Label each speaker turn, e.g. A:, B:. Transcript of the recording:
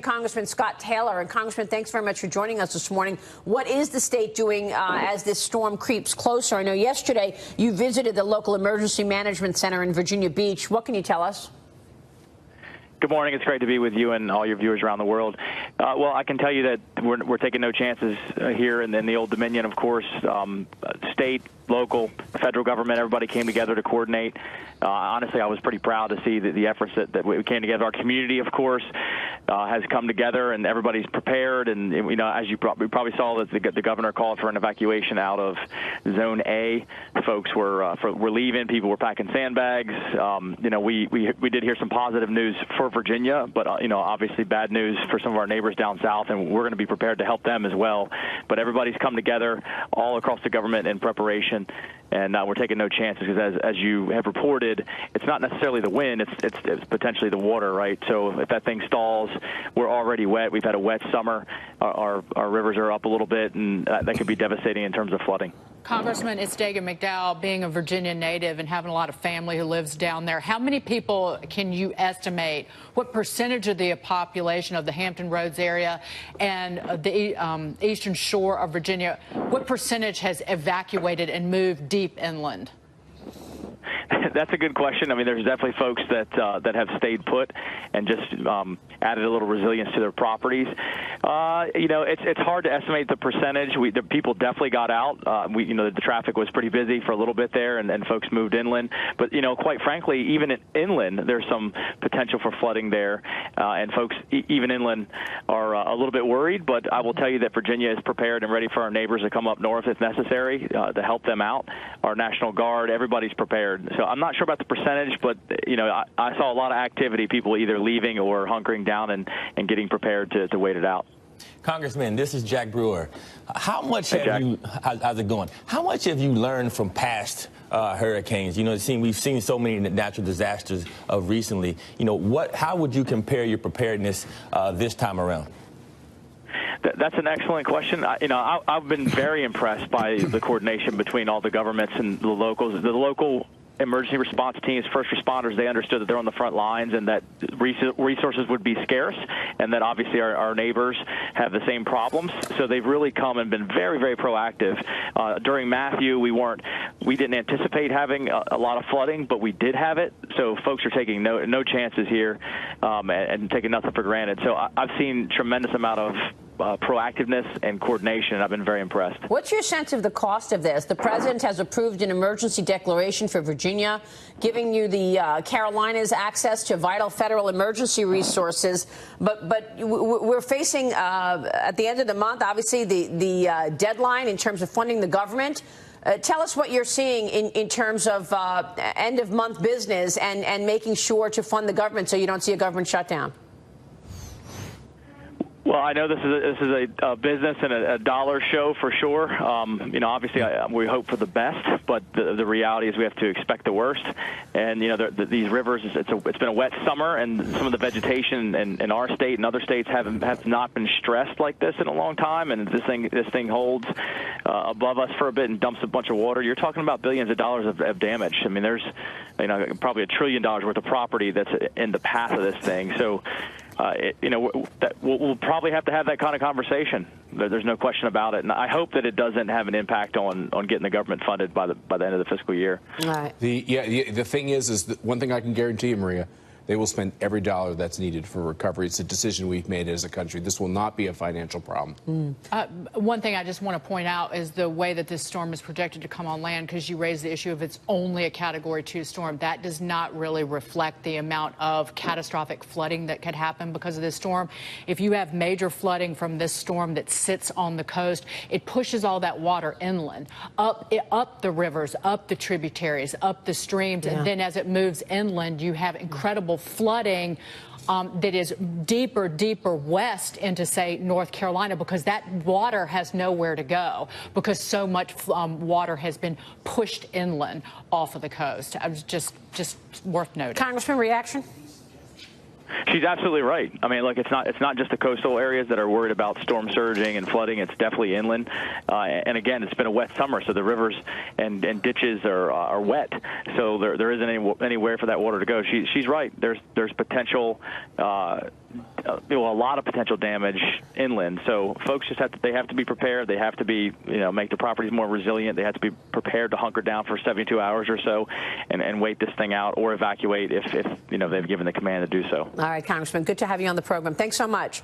A: Congressman Scott Taylor. And Congressman, thanks very much for joining us this morning. What is the state doing as this storm creeps closer? I know yesterday you visited the local emergency management center in Virginia Beach. What can you tell us?
B: Good morning. It's great to be with you and all your viewers around the world. Well, I can tell you that we're taking no chances here in the Old Dominion, of course. State, local, federal government, everybody came together to coordinate. Honestly, I was pretty proud to see the efforts that we came together. Our community, of course, has come together, and everybody's prepared. And you know, as you probably saw, that the governor called for an evacuation out of Zone A. Folks were leaving. People were packing sandbags. You know, we did hear some positive news for Virginia, but you know, obviously bad news for some of our neighbors down south, and we're going to be prepared to help them as well. But everybody's come together all across the government in preparation, and we're taking no chances because, as you have reported, it's not necessarily the wind; it's potentially the water, right? So if that thing stalls, we're already wet. We've had a wet summer. Our rivers are up a little bit, and that could be devastating in terms of flooding.
C: Congressman, it's Dagan McDowell, being a Virginia native and having a lot of family who lives down there. How many people can you estimate? What percentage of the population of the Hampton Roads area and the eastern shore of Virginia, what percentage has evacuated and moved deep inland?
B: That's a good question. I mean, there's definitely folks that have stayed put and just added a little resilience to their properties. You know, it's hard to estimate the percentage. The people definitely got out. You know, the traffic was pretty busy for a little bit there, and folks moved inland. But you know, quite frankly, even inland, there's some potential for flooding there, and folks even inland are a little bit worried. But I will tell you that Virginia is prepared and ready for our neighbors to come up north if necessary to help them out. Our National Guard, everybody's prepared. So I'm not sure about the percentage, but you know, I saw a lot of activity, people either leaving or hunkering down and getting prepared to wait it out.
D: Congressman, this is Jack Brewer. How much have you? How's it going? How much have you learned from past hurricanes? You know, we've seen so many natural disasters recently. You know, how would you compare your preparedness this time around?
B: That's an excellent question. You know, I've been very impressed by the coordination between all the governments and the locals. The local emergency response teams, first responders, they understood that they're on the front lines and that resources would be scarce, and that obviously our neighbors have the same problems. So they've really come and been very, very proactive. During Matthew, we didn't anticipate having a lot of flooding, but we did have it. So folks are taking no chances here and taking nothing for granted. So I've seen tremendous amount of proactiveness and coordination. I've been very impressed.
A: What's your sense of the cost of this? The president has approved an emergency declaration for Virginia, giving you the Carolinas access to vital federal emergency resources. But we're facing, at the end of the month, obviously, the deadline in terms of funding the government. Tell us what you're seeing in terms of end-of-month business and making sure to fund the government so you don't see a government shutdown.
B: Well, I know this is a business and a dollar show for sure. You know, obviously we hope for the best, but the reality is we have to expect the worst. And you know, these rivers, it's been a wet summer, and some of the vegetation in our state and other states have not been stressed like this in a long time. And this thing holds above us for a bit and dumps a bunch of water. You're talking about billions of dollars of damage. I mean, there's probably $1 trillion worth of property that's in the path of this thing. So. You know, we'll probably have to have that kind of conversation. There's no question about it, and I hope that it doesn't have an impact on getting the government funded by the end of the fiscal year.
A: Right.
E: The thing is that one thing I can guarantee you, Maria, they will spend every dollar that's needed for recovery. It's a decision we've made as a country. This will not be a financial problem.
C: One thing I just want to point out is the way that this storm is projected to come on land, because you raised the issue of it's only a Category 2 storm. That does not really reflect the amount of catastrophic flooding that could happen because of this storm. If you have major flooding from this storm that sits on the coast, it pushes all that water inland, up the rivers, up the tributaries, up the streams, and then as it moves inland, you have incredible flooding that is deeper west into, say, North Carolina, because that water has nowhere to go because so much water has been pushed inland off of the coast. I was just worth noting.
A: Congressman, reaction?
B: She's absolutely right. I mean, look, it's not just the coastal areas that are worried about storm surging and flooding. It's definitely inland. And again, it's been a wet summer, so the rivers and ditches are wet. So there isn't anywhere for that water to go. She's right. There's potential a lot of potential damage inland. So folks just have to be prepared. They have to be, make the properties more resilient. They have to be prepared to hunker down for 72 hours or so and wait this thing out or evacuate if they've given the command to do so.
A: All right, Congressman, good to have you on the program. Thanks so much.